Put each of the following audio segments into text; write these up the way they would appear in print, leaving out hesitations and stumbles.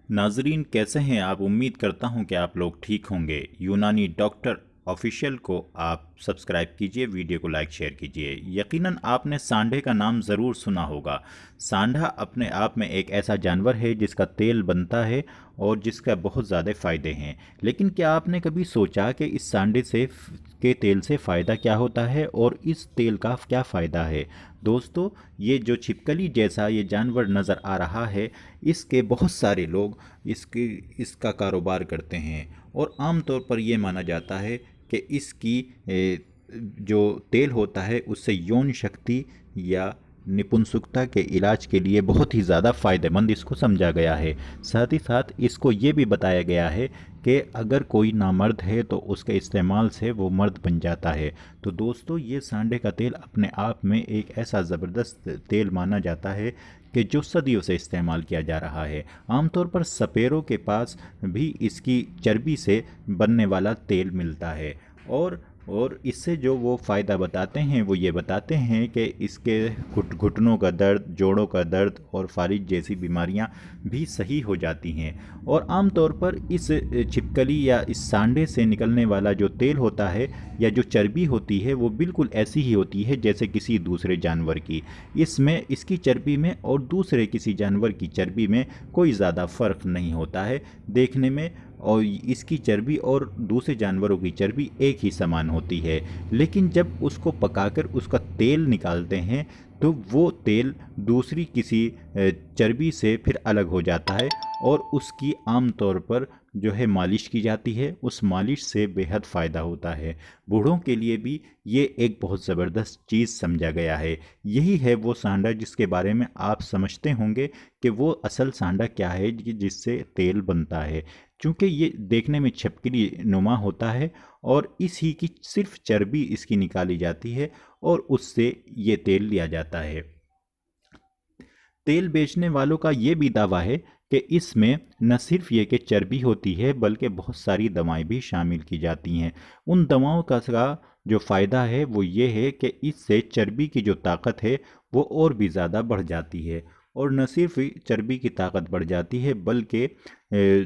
नाजरीन, कैसे हैं आप? उम्मीद करता हूं कि आप लोग ठीक होंगे। यूनानी डॉक्टर ऑफिशियल को आप सब्सक्राइब कीजिए, वीडियो को लाइक शेयर कीजिए। यकीनन आपने सांडे का नाम ज़रूर सुना होगा। सांडा अपने आप में एक ऐसा जानवर है जिसका तेल बनता है और जिसका बहुत ज़्यादा फ़ायदे हैं। लेकिन क्या आपने कभी सोचा कि इस सांडे से के तेल से फ़ायदा क्या होता है और इस तेल का क्या फ़ायदा है? दोस्तों, ये जो छिपकली जैसा ये जानवर नज़र आ रहा है, इसके बहुत सारे लोग इसका कारोबार करते हैं और आम तौर पर यह माना जाता है कि इसकी जो तेल होता है उससे यौन शक्ति या निपुंसकता के इलाज के लिए बहुत ही ज़्यादा फ़ायदेमंद इसको समझा गया है। साथ ही साथ इसको ये भी बताया गया है कि अगर कोई नामर्द है तो उसके इस्तेमाल से वो मर्द बन जाता है। तो दोस्तों, ये सांडे का तेल अपने आप में एक ऐसा ज़बरदस्त तेल माना जाता है कि जो सदियों से इस्तेमाल किया जा रहा है। आमतौर पर सपेरों के पास भी इसकी चर्बी से बनने वाला तेल मिलता है और इससे जो वो फ़ायदा बताते हैं वो ये बताते हैं कि इसके घुटनों का दर्द, जोड़ों का दर्द और फालिज जैसी बीमारियां भी सही हो जाती हैं। और आम तौर पर इस छिपकली या इस सांडे से निकलने वाला जो तेल होता है या जो चर्बी होती है वो बिल्कुल ऐसी ही होती है जैसे किसी दूसरे जानवर की। इसकी चर्बी में और दूसरे किसी जानवर की चर्बी में कोई ज़्यादा फ़र्क नहीं होता है देखने में, और इसकी चर्बी और दूसरे जानवरों की चर्बी एक ही समान होती है। लेकिन जब उसको पकाकर उसका तेल निकालते हैं तो वो तेल दूसरी किसी चर्बी से फिर अलग हो जाता है और उसकी आम तौर पर जो है मालिश की जाती है। उस मालिश से बेहद फ़ायदा होता है। बूढ़ों के लिए भी ये एक बहुत ज़बरदस्त चीज़ समझा गया है। यही है वो सांडा जिसके बारे में आप समझते होंगे कि वो असल सांडा क्या है जिससे तेल बनता है। चूँकि ये देखने में छिपकली नुमा होता है और इसी की सिर्फ चर्बी इसकी निकाली जाती है और उससे ये तेल लिया जाता है। तेल बेचने वालों का ये भी दावा है कि इसमें न सिर्फ ये कि चर्बी होती है बल्कि बहुत सारी दवाएं भी शामिल की जाती हैं। उन दवाओं का जो फ़ायदा है वो ये है कि इससे चर्बी की जो ताकत है वो और भी ज़्यादा बढ़ जाती है। और न सिर्फ चर्बी की ताकत बढ़ जाती है बल्कि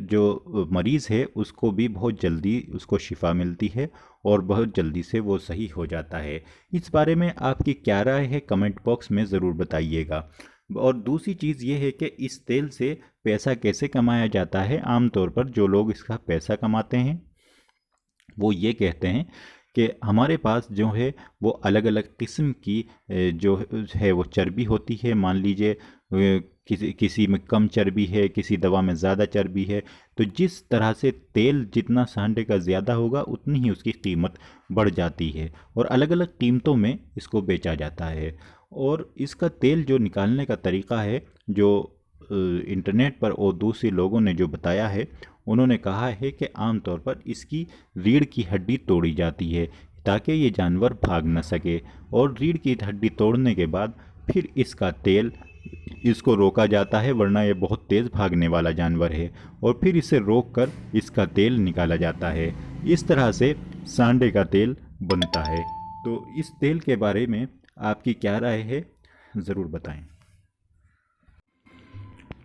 जो मरीज़ है उसको भी बहुत जल्दी उसको शिफा मिलती है और बहुत जल्दी से वो सही हो जाता है। इस बारे में आपकी क्या राय है, कमेंट बॉक्स में ज़रूर बताइएगा। और दूसरी चीज़ ये है कि इस तेल से पैसा कैसे कमाया जाता है। आमतौर पर जो लोग इसका पैसा कमाते हैं वो ये कहते हैं कि हमारे पास जो है वो अलग अलग किस्म की जो है वो चर्बी होती है। मान लीजिए किसी में कम चर्बी है, किसी दवा में ज़्यादा चर्बी है, तो जिस तरह से तेल जितना सांडे का ज़्यादा होगा उतनी ही उसकी कीमत बढ़ जाती है और अलग अलग कीमतों में इसको बेचा जाता है। और इसका तेल जो निकालने का तरीका है, जो इंटरनेट पर और दूसरे लोगों ने जो बताया है, उन्होंने कहा है कि आमतौर पर इसकी रीढ़ की हड्डी तोड़ी जाती है ताकि ये जानवर भाग न सके, और रीढ़ की हड्डी तोड़ने के बाद फिर इसका तेल इसको रोका जाता है, वरना ये बहुत तेज़ भागने वाला जानवर है, और फिर इसे रोक कर इसका तेल निकाला जाता है। इस तरह से सांडे का तेल बनता है। तो इस तेल के बारे में आपकी क्या राय है, ज़रूर बताएं।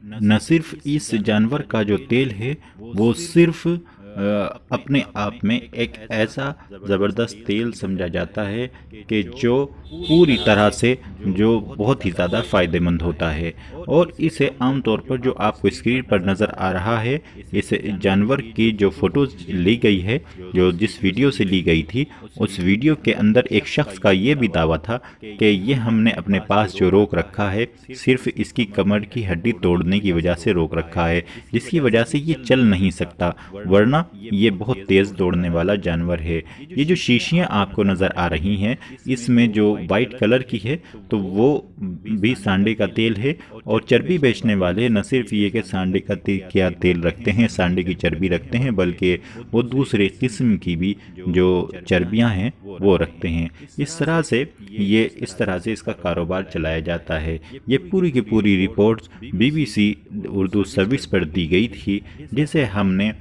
न सिर्फ इस जानवर का जो तेल है वो सिर्फ अपने आप में एक ऐसा ज़बरदस्त तेल समझा जाता है कि जो पूरी तरह से जो बहुत ही ज़्यादा फ़ायदेमंद होता है। और इसे आमतौर पर जो आपको स्क्रीन पर नज़र आ रहा है, इस जानवर की जो फ़ोटोज़ ली गई है, जो जिस वीडियो से ली गई थी, उस वीडियो के अंदर एक शख्स का ये भी दावा था कि ये हमने अपने पास जो रोक रखा है सिर्फ इसकी कमर की हड्डी तोड़ने की वजह से रोक रखा है, जिसकी वजह से ये चल नहीं सकता, वरना ये बहुत तेज़ दौड़ने वाला जानवर है। ये जो शीशियाँ आपको नज़र आ रही हैं इसमें जो वाइट कलर की है तो वो भी सांडे का तेल है। और चर्बी बेचने वाले न सिर्फ ये कि सांडे का क्या तेल रखते हैं, सांडे की चर्बी रखते हैं, बल्कि वो दूसरे किस्म की भी जो चर्बियाँ हैं वो रखते हैं। इस तरह से इसका कारोबार चलाया जाता है। ये पूरी की पूरी रिपोर्ट्स BBC उर्दू सर्विस पर दी गई थी, जिसे हमने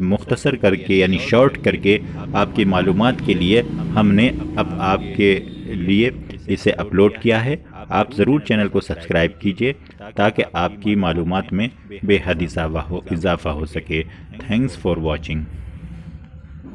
मुख्तसर करके यानी शॉर्ट करके आपकी मालूमात के लिए हमने अब आपके लिए इसे अपलोड किया है। आप ज़रूर चैनल को सब्सक्राइब कीजिए ताकि आपकी मालूमात में बेहद इजाफा हो सके। Thanks for watching.